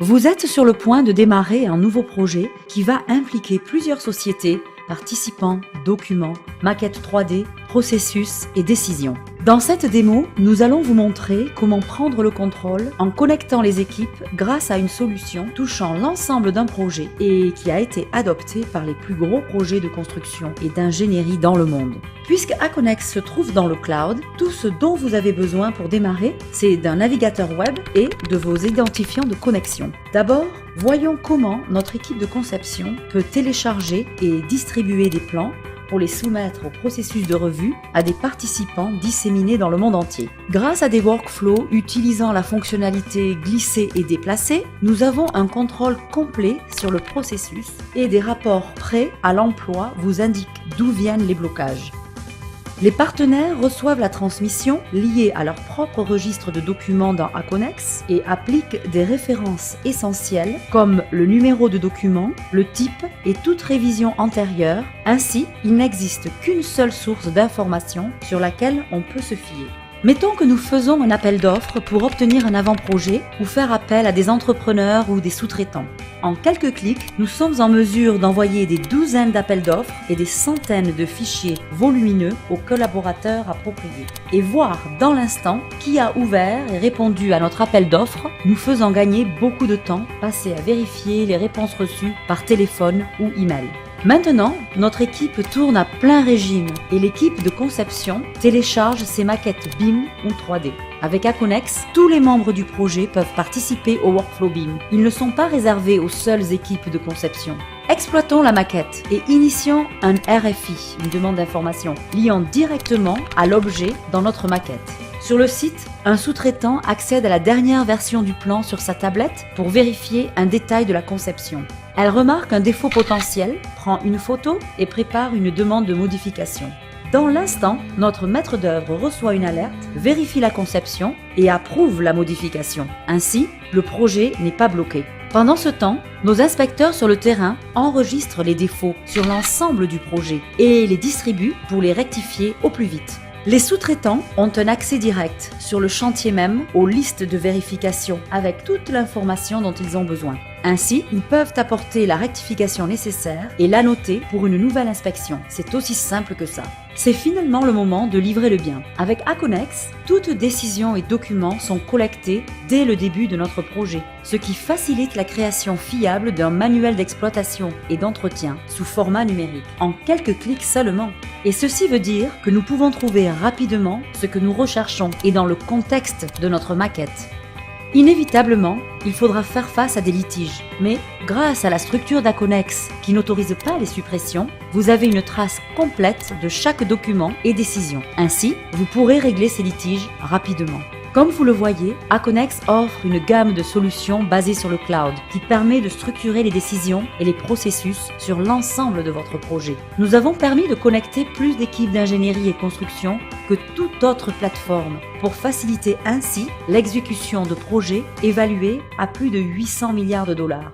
Vous êtes sur le point de démarrer un nouveau projet qui va impliquer plusieurs sociétés, participants, documents, maquettes 3D, processus et décisions. Dans cette démo, nous allons vous montrer comment prendre le contrôle en connectant les équipes grâce à une solution touchant l'ensemble d'un projet et qui a été adoptée par les plus gros projets de construction et d'ingénierie dans le monde. Puisque Aconex se trouve dans le cloud, tout ce dont vous avez besoin pour démarrer, c'est d'un navigateur web et de vos identifiants de connexion. D'abord, voyons comment notre équipe de conception peut télécharger et distribuer des plans pour les soumettre au processus de revue à des participants disséminés dans le monde entier. Grâce à des workflows utilisant la fonctionnalité glisser et déplacer, nous avons un contrôle complet sur le processus et des rapports prêts à l'emploi vous indiquent d'où viennent les blocages. Les partenaires reçoivent la transmission liée à leur propre registre de documents dans Aconex et appliquent des références essentielles comme le numéro de document, le type et toute révision antérieure. Ainsi, il n'existe qu'une seule source d'information sur laquelle on peut se fier. Mettons que nous faisons un appel d'offres pour obtenir un avant-projet ou faire appel à des entrepreneurs ou des sous-traitants. En quelques clics, nous sommes en mesure d'envoyer des douzaines d'appels d'offres et des centaines de fichiers volumineux aux collaborateurs appropriés. Et voir dans l'instant qui a ouvert et répondu à notre appel d'offres, nous faisant gagner beaucoup de temps passé à vérifier les réponses reçues par téléphone ou email. Maintenant, notre équipe tourne à plein régime et l'équipe de conception télécharge ses maquettes BIM ou 3D. Avec Aconex, tous les membres du projet peuvent participer au workflow BIM. Ils ne sont pas réservés aux seules équipes de conception. Exploitons la maquette et initions un RFI, une demande d'information, liant directement à l'objet dans notre maquette. Sur le site, un sous-traitant accède à la dernière version du plan sur sa tablette pour vérifier un détail de la conception. Elle remarque un défaut potentiel, prend une photo et prépare une demande de modification. Dans l'instant, notre maître d'œuvre reçoit une alerte, vérifie la conception et approuve la modification. Ainsi, le projet n'est pas bloqué. Pendant ce temps, nos inspecteurs sur le terrain enregistrent les défauts sur l'ensemble du projet et les distribuent pour les rectifier au plus vite. Les sous-traitants ont un accès direct sur le chantier même aux listes de vérification avec toute l'information dont ils ont besoin. Ainsi, ils peuvent apporter la rectification nécessaire et la noter pour une nouvelle inspection. C'est aussi simple que ça. C'est finalement le moment de livrer le bien. Avec Aconex, toutes décisions et documents sont collectés dès le début de notre projet, ce qui facilite la création fiable d'un manuel d'exploitation et d'entretien sous format numérique, en quelques clics seulement. Et ceci veut dire que nous pouvons trouver rapidement ce que nous recherchons et dans le contexte de notre maquette. Inévitablement, il faudra faire face à des litiges, mais grâce à la structure d'Aconex qui n'autorise pas les suppressions, vous avez une trace complète de chaque document et décision. Ainsi, vous pourrez régler ces litiges rapidement. Comme vous le voyez, Aconex offre une gamme de solutions basées sur le cloud qui permet de structurer les décisions et les processus sur l'ensemble de votre projet. Nous avons permis de connecter plus d'équipes d'ingénierie et construction que toute autre plateforme pour faciliter ainsi l'exécution de projets évalués à plus de 800 milliards de dollars.